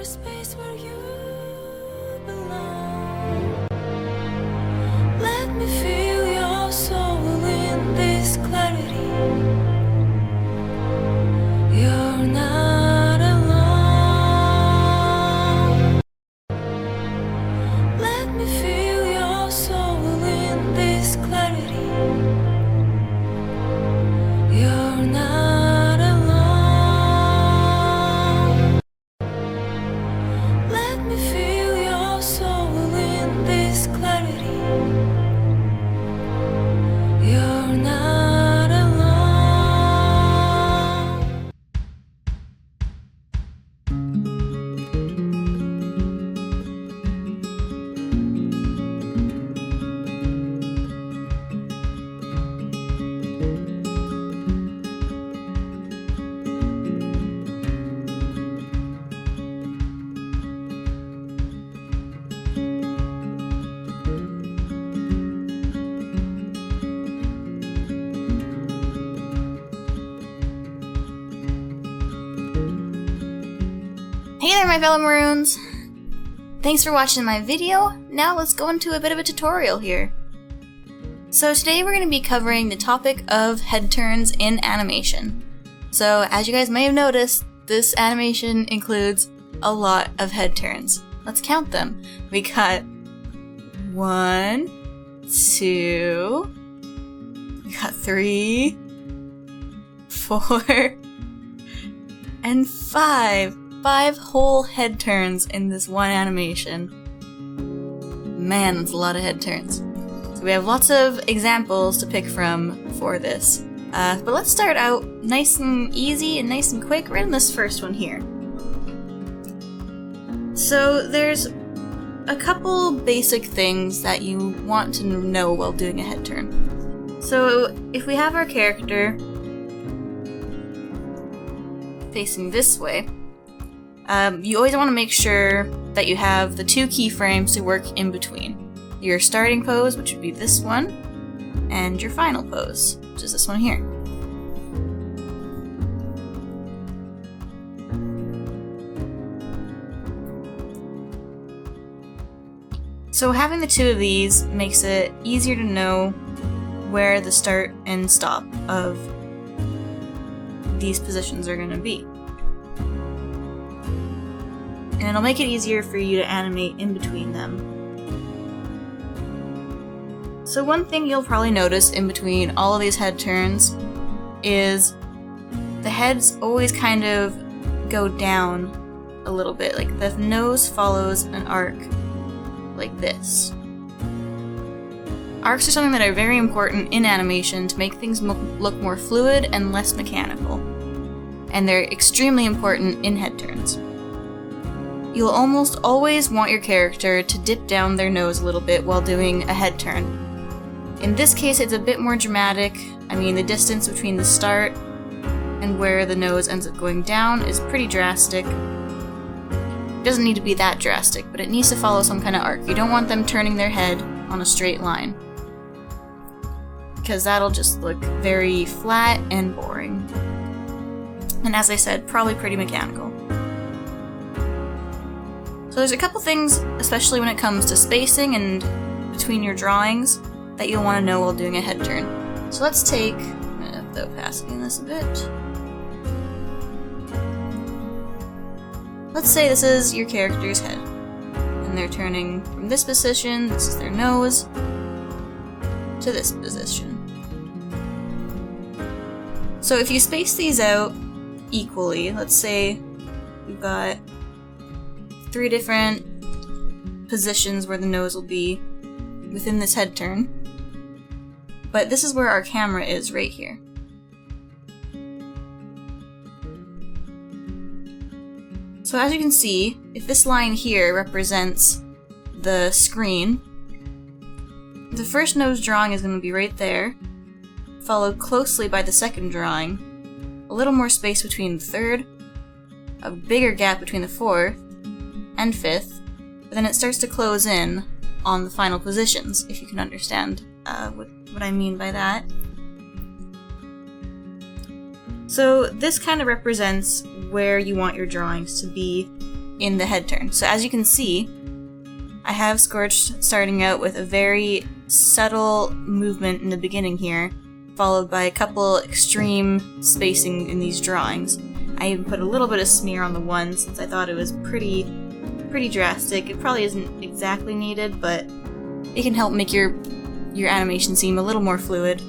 a space where you belong. Let me feel your soul in this clarity. You're not alone. Let me feel your soul in this clarity. You're not alone. Let me feel your soul in this clarity. You're not alone. Hey there, my fellow Maroons! Thanks for watching my video. Now let's go into a bit of a tutorial here. So today we're going to be covering the topic of head turns in animation. So as you guys may have noticed, this animation includes a lot of head turns. Let's count them. We got 1, 2, we got 3, 4, and 5. 5 whole head turns in this one animation. Man, that's a lot of head turns. So we have lots of examples to pick from for this. But let's start out nice and easy and nice and quick right in this first one here. So there's a couple basic things that you want to know while doing a head turn. So if we have our character facing this way, you always want to make sure that you have the 2 keyframes to work in between. Your starting pose, which would be this one, and your final pose, which is this one here. So having the 2 of these makes it easier to know where the start and stop of these positions are going to be. And it'll make it easier for you to animate in between them. So one thing you'll probably notice in between all of these head turns is the heads always kind of go down a little bit. Like the nose follows an arc like this. Arcs are something that are very important in animation to make things look more fluid and less mechanical. And they're extremely important in head turns. You'll almost always want your character to dip down their nose a little bit while doing a head turn. In this case, it's a bit more dramatic. I mean, the distance between the start and where the nose ends up going down is pretty drastic. It doesn't need to be that drastic, but it needs to follow some kind of arc. You don't want them turning their head on a straight line, because that'll just look very flat and boring. And as I said, probably pretty mechanical. So there's a couple things, especially when it comes to spacing and between your drawings, that you'll want to know while doing a head turn. So let's take, I'm going to have the opacity in this a bit. Let's say this is your character's head, and they're turning from this position, this is their nose, to this position. So if you space these out equally, let's say we've got 3 different positions where the nose will be within this head turn, but this is where our camera is right here. So as you can see, if this line here represents the screen, the first nose drawing is going to be right there, followed closely by the second drawing, a little more space between the third, a bigger gap between the fourth and fifth, but then it starts to close in on the final positions, if you can understand what I mean by that. So this kind of represents where you want your drawings to be in the head turn. So as you can see, I have Scorched starting out with a very subtle movement in the beginning here, followed by a couple extreme spacing in these drawings. I even put a little bit of smear on the one since I thought it was pretty drastic. It probably isn't exactly needed, but it can help make your animation seem a little more fluid.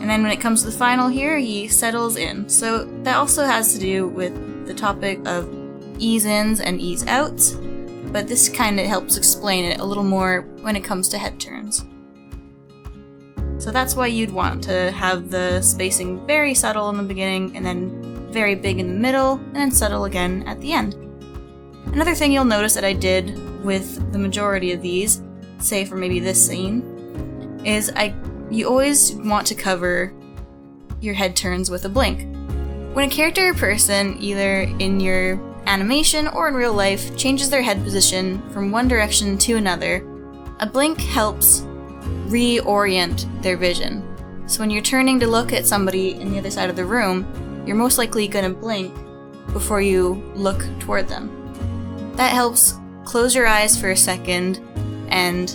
And then when it comes to the final here, he settles in. So that also has to do with the topic of ease-ins and ease-outs, but this kind of helps explain it a little more when it comes to head turns. So that's why you'd want to have the spacing very subtle in the beginning, and then very big in the middle, and then subtle again at the end. Another thing you'll notice that I did with the majority of these, say for maybe this scene, is you always want to cover your head turns with a blink. When a character or person, either in your animation or in real life, changes their head position from one direction to another, a blink helps reorient their vision. So when you're turning to look at somebody in the other side of the room, you're most likely going to blink before you look toward them. That helps close your eyes for a second and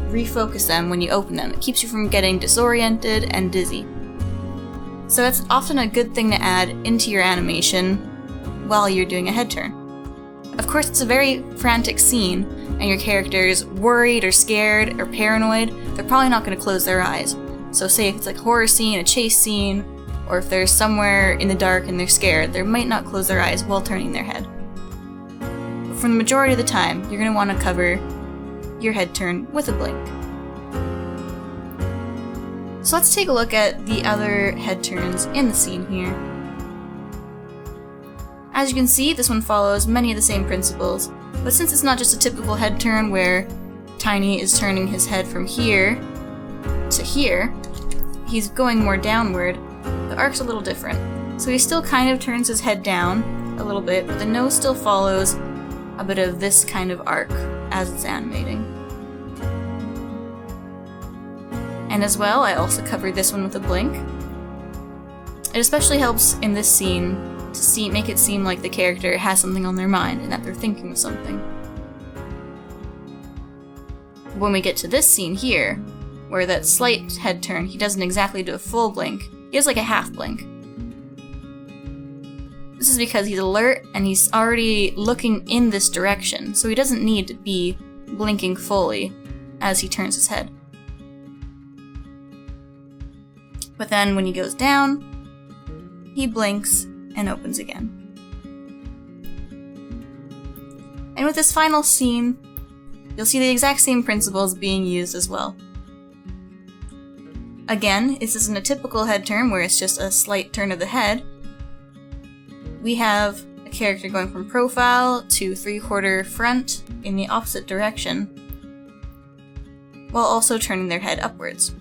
refocus them when you open them. It keeps you from getting disoriented and dizzy. So it's often a good thing to add into your animation while you're doing a head turn. Of course, it's a very frantic scene, and your character is worried or scared or paranoid, they're probably not going to close their eyes. So say if it's like a horror scene, a chase scene, or if they're somewhere in the dark and they're scared, they might not close their eyes while turning their head. But for the majority of the time, you're going to want to cover your head turn with a blink. So let's take a look at the other head turns in the scene here. As you can see, this one follows many of the same principles, but since it's not just a typical head turn where Tiny is turning his head from here to here, he's going more downward, the arc's a little different. So he still kind of turns his head down a little bit, but the nose still follows a bit of this kind of arc as it's animating. And as well, I also covered this one with a blink. It especially helps in this scene to make it seem like the character has something on their mind and that they're thinking of something. When we get to this scene here, where that slight head turn, he doesn't exactly do a full blink, he does like a half blink. This is because he's alert and he's already looking in this direction, so he doesn't need to be blinking fully as he turns his head. But then when he goes down, he blinks and opens again. And with this final scene, you'll see the exact same principles being used as well. Again, this isn't a typical head turn where it's just a slight turn of the head. We have a character going from profile to 3/4 front in the opposite direction, while also turning their head upwards.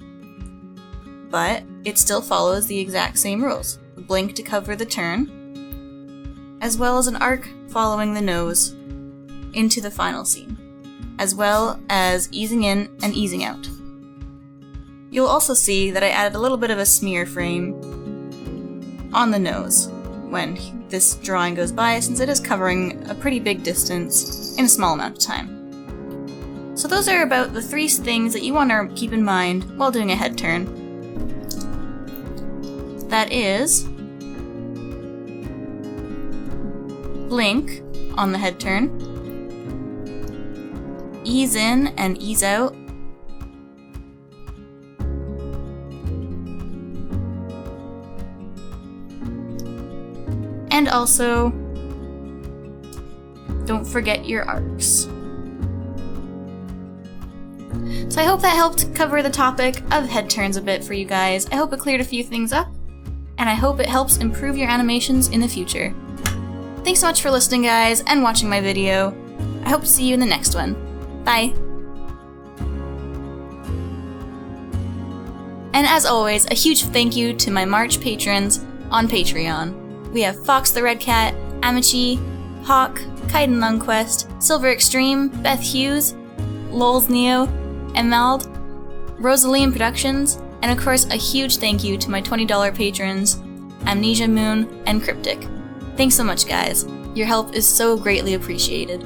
But it still follows the exact same rules. A blink to cover the turn, as well as an arc following the nose into the final scene, as well as easing in and easing out. You'll also see that I added a little bit of a smear frame on the nose when this drawing goes by, since it is covering a pretty big distance in a small amount of time. So those are about the 3 things that you want to keep in mind while doing a head turn. That is blink on the head turn, ease in and ease out, and also don't forget your arcs. So I hope that helped cover the topic of head turns a bit for you guys. I hope it cleared a few things up, and I hope it helps improve your animations in the future. Thanks so much for listening, guys, and watching my video. I hope to see you in the next one. Bye! And as always, a huge thank you to my March patrons on Patreon. We have Fox the Red Cat, Amici, Hawk, Kaiden Lungquest, Silver Extreme, Beth Hughes, Lols Neo, Emald, Rosaline Productions, and of course a huge thank you to my $20 patrons, Amnesia Moon and Cryptic. Thanks so much, guys. Your help is so greatly appreciated.